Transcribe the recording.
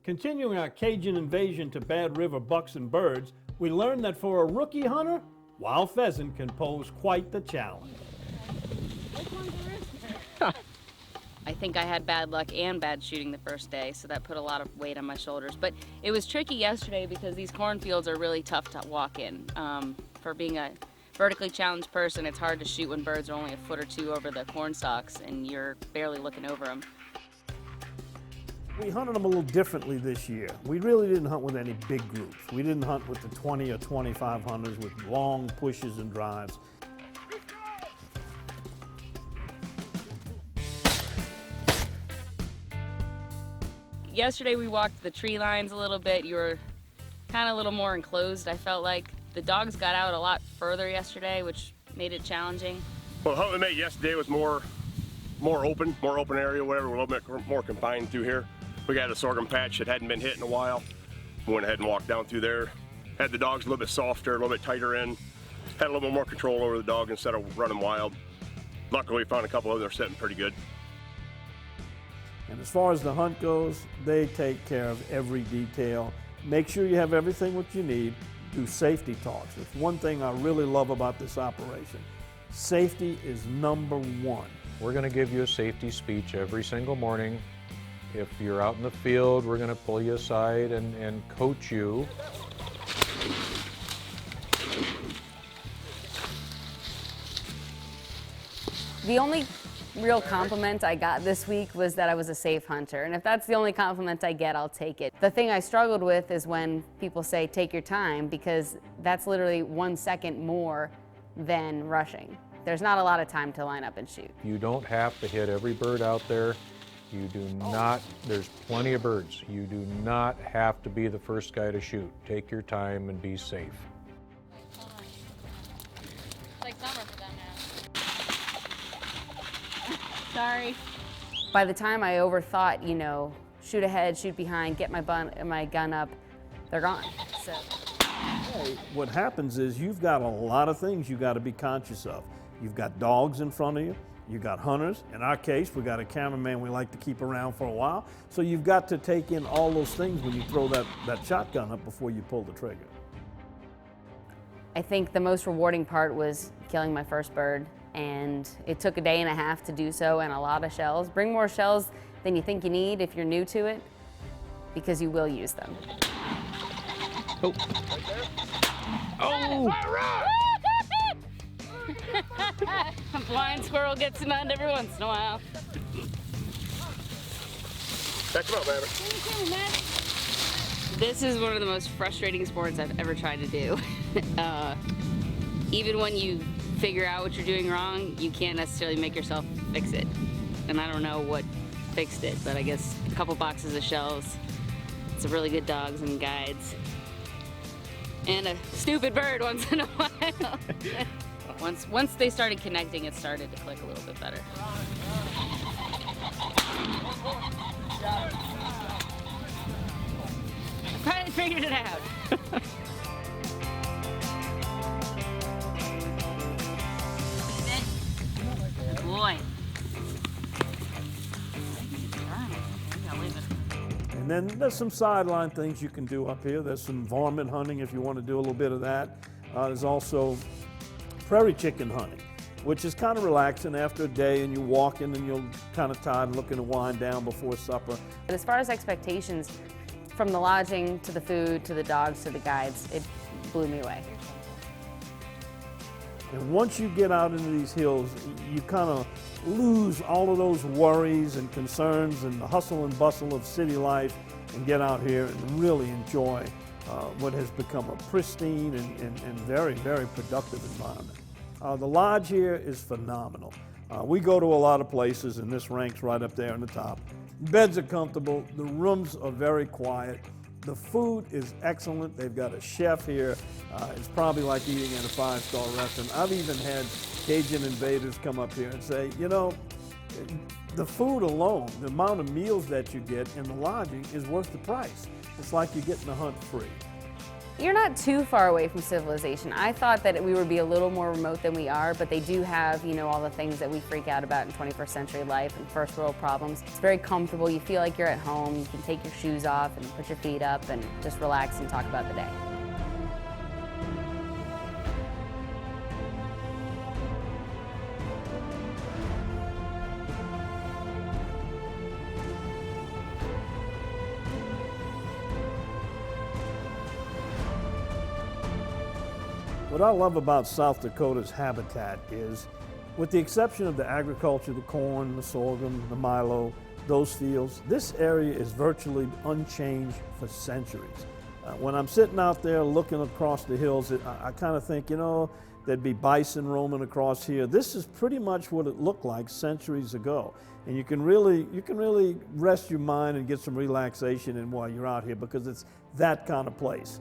Continuing our Cajun invasion to Bad River bucks and birds, we learned that for a rookie hunter, wild pheasant can pose quite the challenge. I think I had bad luck and bad shooting the first day, so that put a lot of weight on my shoulders. But it was tricky yesterday because these cornfields are really tough to walk in. For being a vertically challenged person, it's hard to shoot when birds are only a foot or two over the corn stalks and you're barely looking over them. We hunted them a little differently this year. We really didn't hunt with any big groups. We didn't hunt with the 20 or 25 hunters with long pushes and drives. Yesterday we walked the tree lines a little bit. You were kind of a little more enclosed, I felt like. The dogs got out a lot further yesterday, which made it challenging. Well, the hunt we made yesterday was more open area, whatever, a little bit more confined through here. We got a sorghum patch that hadn't been hit in a while. We went ahead and walked down through there. Had the dogs a little bit softer, a little bit tighter in. Had a little bit more control over the dog instead of running wild. Luckily, we found a couple of them that are sitting pretty good. And as far as the hunt goes, they take care of every detail. Make sure you have everything what you need. Do safety talks. It's one thing I really love about this operation. Safety is #1. We're going to give you a safety speech every single morning. If you're out in the field, we're going to pull you aside and coach you. The only real compliment I got this week was that I was a safe hunter, and if that's the only compliment I get, I'll take it. The thing I struggled with is when people say take your time, because that's literally 1 second more than rushing. There's not a lot of time to line up and shoot. You don't have to hit every bird out there. You do not, there's plenty of birds. You do not have to be the first guy to shoot. Take your time and be safe. It's like summer for them now. Sorry. By the time I overthought, you know, shoot ahead, shoot behind, get my gun up, they're gone. So. What happens is you've got a lot of things you got to be conscious of. You've got dogs in front of you. You got hunters. In our case, we got a cameraman we like to keep around for a while. So you've got to take in all those things when you throw that shotgun up before you pull the trigger. I think the most rewarding part was killing my first bird, and it took a day and a half to do so and a lot of shells. Bring more shells than you think you need if you're new to it, because you will use them. Oh! Oh! A blind squirrel gets none every once in a while. Check them out, man. This is one of the most frustrating sports I've ever tried to do. Even when you figure out what you're doing wrong, you can't necessarily make yourself fix it. And I don't know what fixed it, but I guess a couple boxes of shells, some really good dogs and guides, and a stupid bird once in a while. Once they started connecting, it started to click a little bit better. I finally figured it out. Good boy. And then there's some sideline things you can do up here. There's some varmint hunting if you want to do a little bit of that. There's also prairie chicken hunting, which is kind of relaxing after a day, and you're walking and you're kind of tired and looking to wind down before supper. But as far as expectations, from the lodging to the food to the dogs to the guides, it blew me away. And once you get out into these hills, you kind of lose all of those worries and concerns and the hustle and bustle of city life and get out here and really enjoy what has become a pristine and very, very productive environment. The lodge here is phenomenal. We go to a lot of places, and this ranks right up there on the top. Beds are comfortable, the rooms are very quiet, the food is excellent. They've got a chef here. It's probably like eating at a five-star restaurant. I've even had Cajun invaders come up here and say, you know, the food alone, the amount of meals that you get and the lodging is worth the price. It's like you're getting the hunt free. You're not too far away from civilization. I thought that we would be a little more remote than we are, but they do have, you know, all the things that we freak out about in 21st century life and first world problems. It's very comfortable. You feel like you're at home. You can take your shoes off and put your feet up and just relax and talk about the day. What I love about South Dakota's habitat is, with the exception of the agriculture, the corn, the sorghum, the milo, those fields, this area is virtually unchanged for centuries. When I'm sitting out there looking across the hills, I kind of think, you know, there'd be bison roaming across here. This is pretty much what it looked like centuries ago. And you can really rest your mind and get some relaxation in while you're out here, because it's that kind of place.